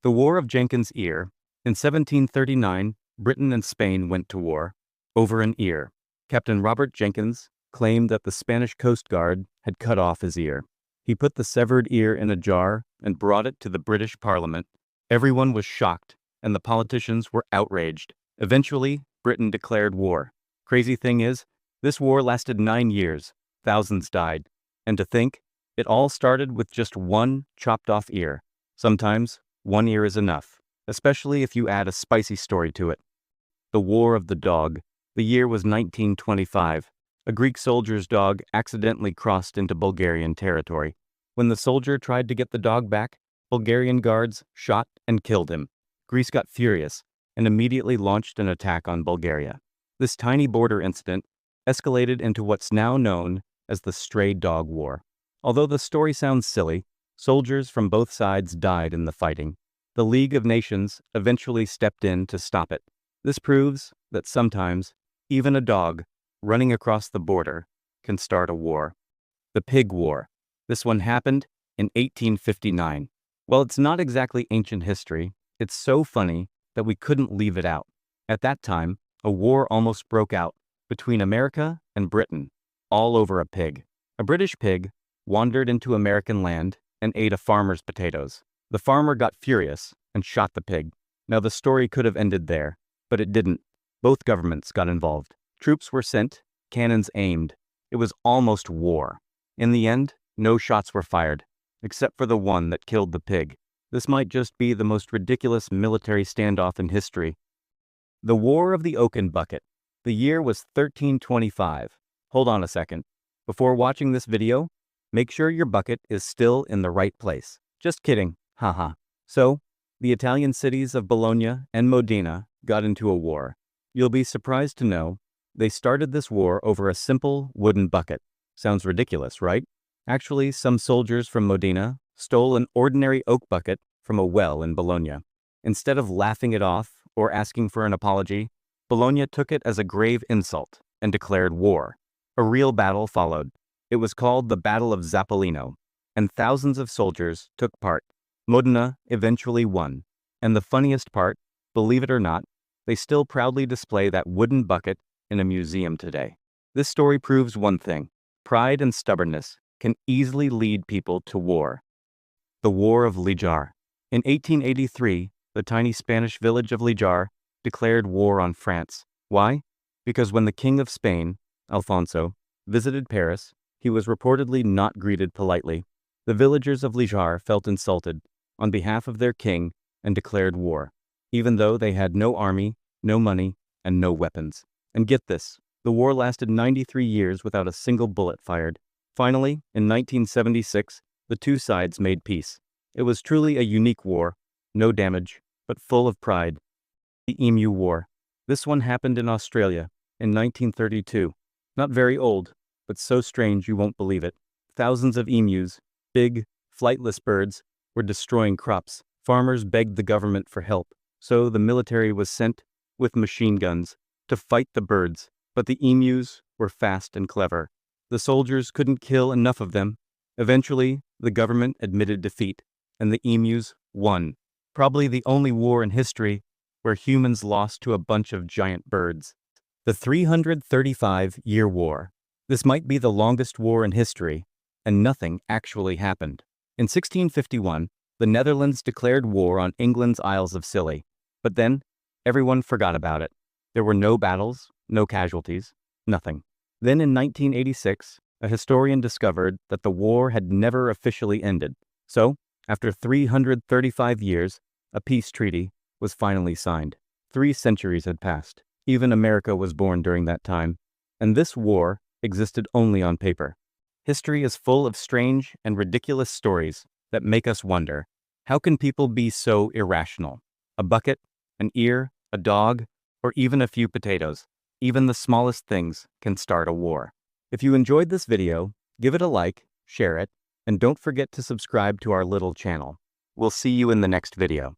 The War of Jenkins' Ear. In 1739, Britain and Spain went to war over an ear. Captain Robert Jenkins claimed that the Spanish Coast Guard had cut off his ear. He put the severed ear in a jar and brought it to the British Parliament. Everyone was shocked, and the politicians were outraged. Eventually, Britain declared war. Crazy thing is, this war lasted 9 years. Thousands died. And to think, it all started with just one chopped off ear. Sometimes, one ear is enough, especially if you add a spicy story to it. The War of the Dog. The year was 1925. A Greek soldier's dog accidentally crossed into Bulgarian territory. When the soldier tried to get the dog back, Bulgarian guards shot and killed him. Greece got furious and immediately launched an attack on Bulgaria. This tiny border incident escalated into what's now known as the Stray Dog War. Although the story sounds silly, soldiers from both sides died in the fighting. The League of Nations eventually stepped in to stop it. This proves that sometimes, even a dog running across the border can start a war. The Pig War. This one happened in 1859. While it's not exactly ancient history, it's so funny that we couldn't leave it out. At that time, a war almost broke out between America and Britain, all over a pig. A British pig wandered into American land and ate a farmer's potatoes. The farmer got furious and shot the pig. Now the story could have ended there, but it didn't. Both governments got involved. Troops were sent, cannons aimed. It was almost war. In the end, no shots were fired, except for the one that killed the pig. This might just be the most ridiculous military standoff in history. The War of the Oaken Bucket. The year was 1325. Hold on a second. Before watching this video, make sure your bucket is still in the right place. Just kidding, haha. So, the Italian cities of Bologna and Modena got into a war. You'll be surprised to know they started this war over a simple wooden bucket. Sounds ridiculous, right? Actually, some soldiers from Modena stole an ordinary oak bucket from a well in Bologna. Instead of laughing it off or asking for an apology, Bologna took it as a grave insult and declared war. A real battle followed. It was called the Battle of Zappolino, and thousands of soldiers took part. Modena eventually won. And the funniest part, believe it or not, they still proudly display that wooden bucket in a museum today. This story proves one thing: pride and stubbornness can easily lead people to war. The War of Lijar. In 1883, the tiny Spanish village of Lijar declared war on France. Why? Because when the King of Spain, Alfonso, visited Paris, he was reportedly not greeted politely. The villagers of Lijar felt insulted on behalf of their king and declared war, even though they had no army, no money, and no weapons. And get this, the war lasted 93 years without a single bullet fired. Finally, in 1976, the two sides made peace. It was truly a unique war, no damage, but full of pride. The Emu War. This one happened in Australia in 1932. Not very old, but so strange you won't believe it. Thousands of emus, big, flightless birds, were destroying crops. Farmers begged the government for help, so the military was sent with machine guns to fight the birds. But the emus were fast and clever. The soldiers couldn't kill enough of them. Eventually, the government admitted defeat, and the emus won. Probably the only war in history where humans lost to a bunch of giant birds. The 335-year war. This might be the longest war in history, and nothing actually happened. In 1651, the Netherlands declared war on England's Isles of Scilly, but then everyone forgot about it. There were no battles, no casualties, nothing. Then in 1986, a historian discovered that the war had never officially ended. So, after 335 years, a peace treaty was finally signed. 3 centuries had passed. Even America was born during that time. And this war existed only on paper. History is full of strange and ridiculous stories that make us wonder, how can people be so irrational? A bucket, an ear, a dog, or even a few potatoes. Even the smallest things can start a war. If you enjoyed this video, give it a like, share it, and don't forget to subscribe to our little channel. We'll see you in the next video.